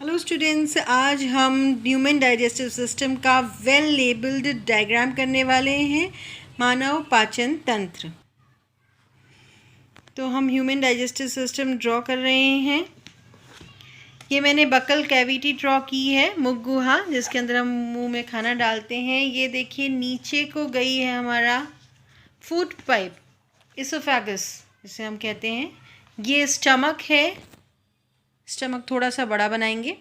Hello students, आज हम human digestive system का वेल लेबल्ड डायग्राम करने वाले हैं। मानव पाचन तंत्र। तो हम ह्यूमन डाइजेस्टिव सिस्टम ड्रॉ कर रहे हैं। ये मैंने बकल कैविटी ड्रॉ की है, मुख गुहा, जिसके अंदर हम मुंह में खाना डालते हैं। ये देखिए नीचे को गई है हमारा फूड पाइप, इसोफेगस जिसे हम कहते हैं। ये स्टमक है। स्टमक थोड़ा सा बड़ा बनाएंगे।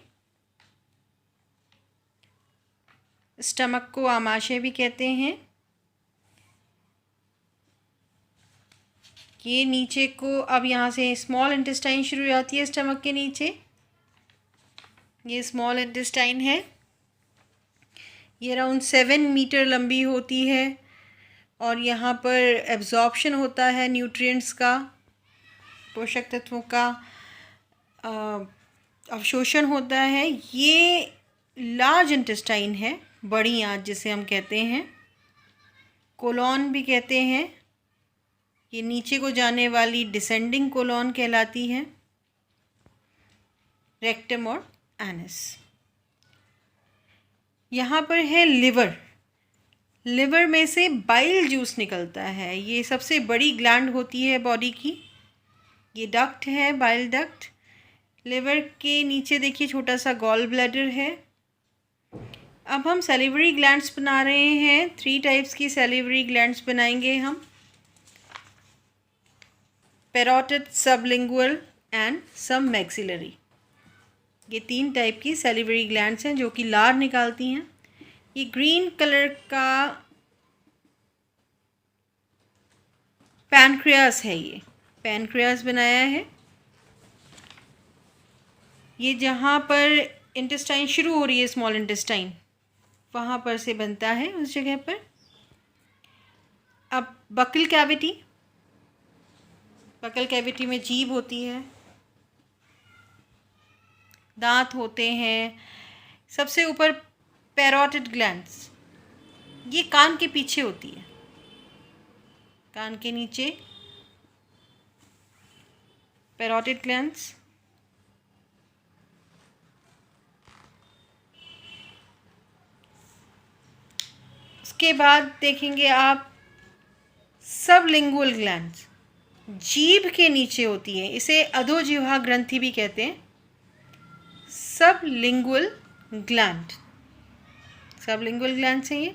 स्टमक को आमाशय भी कहते हैं। ये नीचे को अब यहाँ से स्मॉल इंटेस्टाइन शुरू हो जाती है। स्टमक के नीचे ये स्मॉल इंटेस्टाइन है। ये अराउंड 7 मीटर लंबी होती है और यहाँ पर एब्जॉर्प्शन होता है न्यूट्रिएंट्स का, पोषक तत्वों का अवशोषण होता है। ये लार्ज इंटेस्टाइन है, बड़ी आंत जिसे हम कहते हैं, कोलॉन भी कहते हैं। ये नीचे को जाने वाली डिसेंडिंग कोलॉन कहलाती है। रेक्टम और एनस। यहाँ पर है लिवर। लिवर में से बाइल जूस निकलता है। ये सबसे बड़ी ग्लैंड होती है बॉडी की। ये डक्ट है, बाइल डक्ट। लिवर के नीचे देखिए छोटा सा गॉल ब्लैडर है। अब हम सैलिवरी ग्लैंड्स बना रहे हैं। 3 टाइप्स की सैलिवरी ग्लैंड्स बनाएंगे हम, पैरोटिड, सबलिंगुअल एंड सब मैक्सिलरी। ये 3 टाइप की सैलिवरी ग्लैंड्स हैं जो कि लार निकालती हैं। ये ग्रीन कलर का पैनक्रियास है। ये पैनक्रियास बनाया है। ये जहाँ पर इंटेस्टाइन शुरू हो रही है, स्मॉल इंटेस्टाइन, वहाँ पर से बनता है, उस जगह पर। अब बकल कैविटी। बकल कैविटी में जीभ होती है, दांत होते हैं। सबसे ऊपर पैरोटिड ग्लैंड्स, ये कान के पीछे होती है, कान के नीचे पैरोटिड ग्लैंड्स। उसके बाद देखेंगे आप सबलिंगुअल ग्लैंड्स, जीभ के नीचे होती है। इसे अधोजिह्वा ग्रंथि भी कहते हैं। सबलिंगुअल ग्लैंड, सबलिंगुअल ग्लैंड से ये।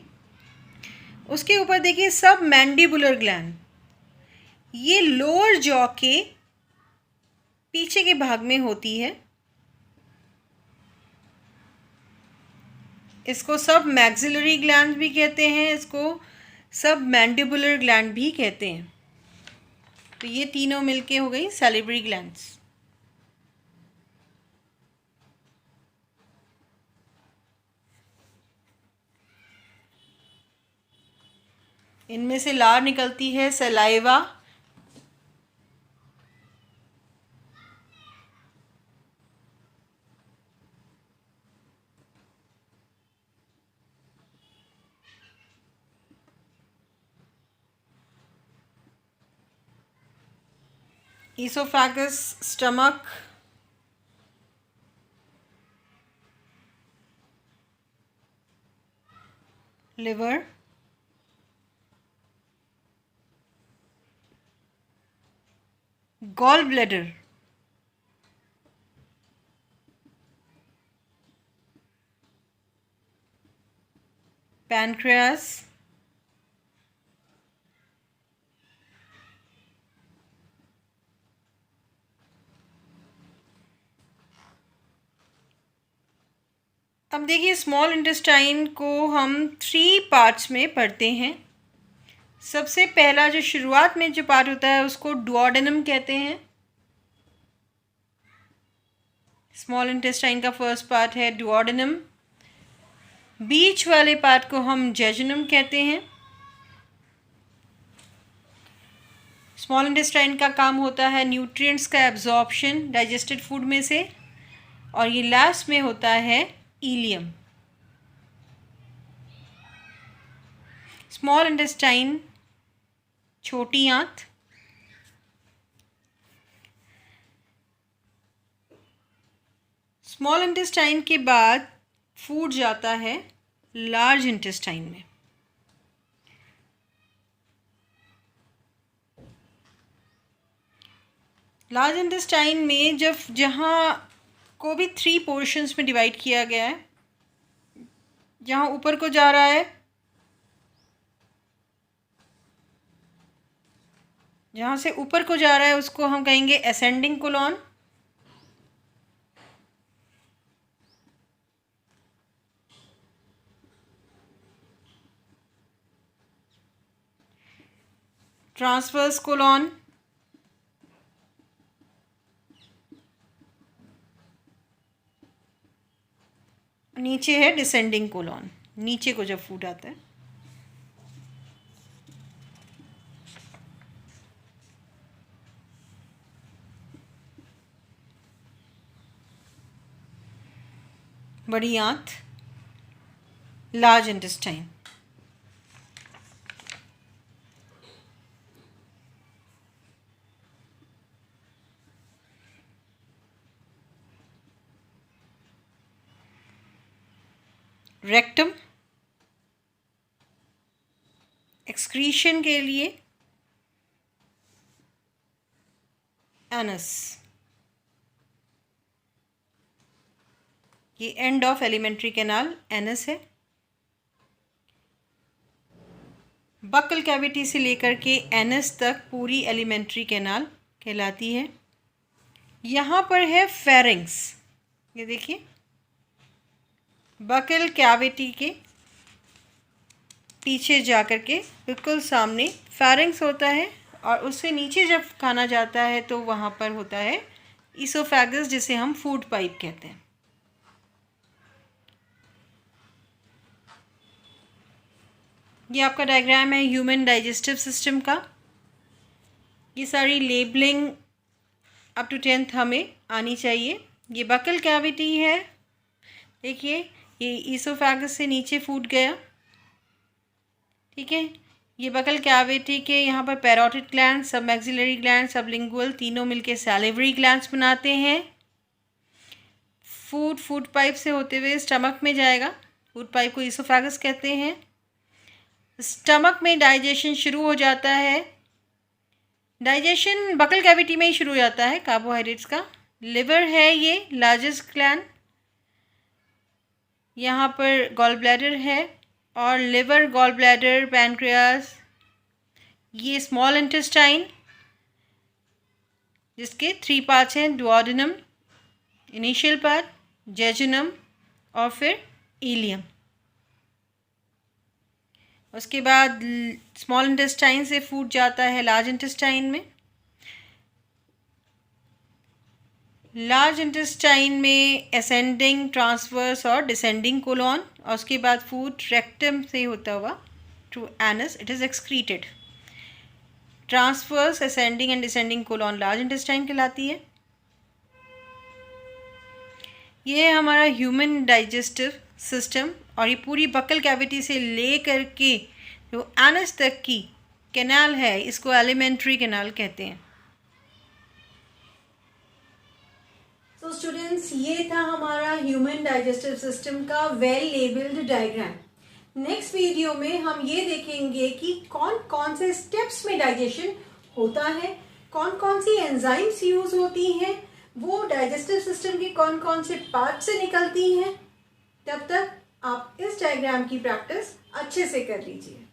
उसके ऊपर देखिए सब मैंडिबुलर ग्लैंड। ये लोअर जॉ के पीछे के भाग में होती है। इसको सब मैक्सिलरी ग्लैंड भी कहते हैं, इसको सब मैंडिबुलर ग्लैंड भी कहते हैं। तो ये तीनों मिलके हो गई सैलिवरी ग्लैंड्स। इनमें से लार निकलती है, saliva. Oesophagus, stomach, liver, gall bladder, pancreas, अब देखिए स्मॉल इंटेस्टाइन को हम 3 पार्ट्स में पढ़ते हैं। सबसे पहला जो शुरुआत में जो पार्ट होता है उसको डुओडेनम कहते हैं। स्मॉल इंटेस्टाइन का फर्स्ट पार्ट है डुओडेनम। बीच वाले पार्ट को हम जेजुनम कहते हैं। स्मॉल इंटेस्टाइन का काम होता है न्यूट्रिएंट्स का एब्जॉर्प्शन डाइजेस्टेड फूड में से। और ये लास्ट में होता है इलियम। स्मॉल इंटेस्टाइन, छोटी आंत, स्मॉल इंटेस्टाइन के बाद फूड जाता है लार्ज इंटेस्टाइन में। लार्ज इंटेस्टाइन में जहाँ को भी 3 पोर्शंस में डिवाइड किया गया है। जहाँ ऊपर को जा रहा है, जहाँ से ऊपर को जा रहा है उसको हम कहेंगे असेंडिंग कोलॉन। ट्रांसवर्स कोलॉन, नीचे है डिसेंडिंग कोलॉन, नीचे को जब फूड आता है। बड़ी आंत, लार्ज इंटेस्टाइन। रेक्टम एक्सक्रीशन के लिए, एनस, ये end of alimentary canal anus है। बकल कैविटी से लेकर के एनस तक पूरी एलिमेंट्री कैनाल कहलाती है। यहाँ पर है फेरिंग्स, ये देखिए बकल कैविटी के पीछे जाकर के बिल्कुल सामने फेरिंग्स होता है, और उससे नीचे जब खाना जाता है तो वहाँ पर होता है ईसोफेगस, जिसे हम फूड पाइप कहते हैं। ये आपका डायग्राम है ह्यूमन डाइजेस्टिव सिस्टम का। ये सारी लेबलिंग अप टू 10th हमें आनी चाहिए। ये बकल कैविटी है, देखिए ये ईसोफेगस से नीचे फूड गया, ठीक है। ये बकल कैविटी के यहाँ पर पैरोटिड ग्लैंड, सब मैक्सिलरी ग्लैंड, सबलिंगुअल तीनों मिलके सैलिवरी ग्लैंड्स बनाते हैं। फूड पाइप से होते हुए स्टमक में जाएगा, फूड पाइप को ईसोफेगस कहते हैं। स्टमक में डाइजेशन शुरू हो जाता है, डाइजेशन बकल कैविटी में ही शुरू हो जाता है कार्बोहाइड्रेट्स का। लिवर है ये लार्जेस्ट ग्लैंड, यहाँ पर गॉल ब्लैडर है, और लिवर, गॉल ब्लैडर, पैनक्रियास, ये स्मॉल इंटेस्टाइन जिसके 3 पार्ट्स हैं, डुओडेनम इनिशियल पार्ट, जेजुनम और फिर इलियम। उसके बाद स्मॉल इंटेस्टाइन से फूड जाता है लार्ज इंटेस्टाइन में। लार्ज इंटेस्टाइन में असेंडिंग, ट्रांसवर्स और डिसेंडिंग कोलॉन, और उसके बाद फूड रेक्टम से होता हुआ to anus it is excreted. Transverse, ascending and descending colon large intestine कहलाती है। ये है हमारा ह्यूमन डाइजेस्टिव सिस्टम, और ये पूरी बकल कैविटी से ले कर के जो एनस तक की कैनाल है इसको एलिमेंट्री कैनाल कहते हैं। तो स्टूडेंट्स, ये था हमारा ह्यूमन डाइजेस्टिव सिस्टम का well labelled diagram. Next video में हम ये देखेंगे कि कौन कौन से स्टेप्स में डाइजेशन होता है, कौन कौन सी एंजाइम्स यूज होती हैं, वो डाइजेस्टिव सिस्टम के कौन कौन से पार्ट से निकलती हैं। तब तक आप इस डायग्राम की प्रैक्टिस अच्छे से कर लीजिए।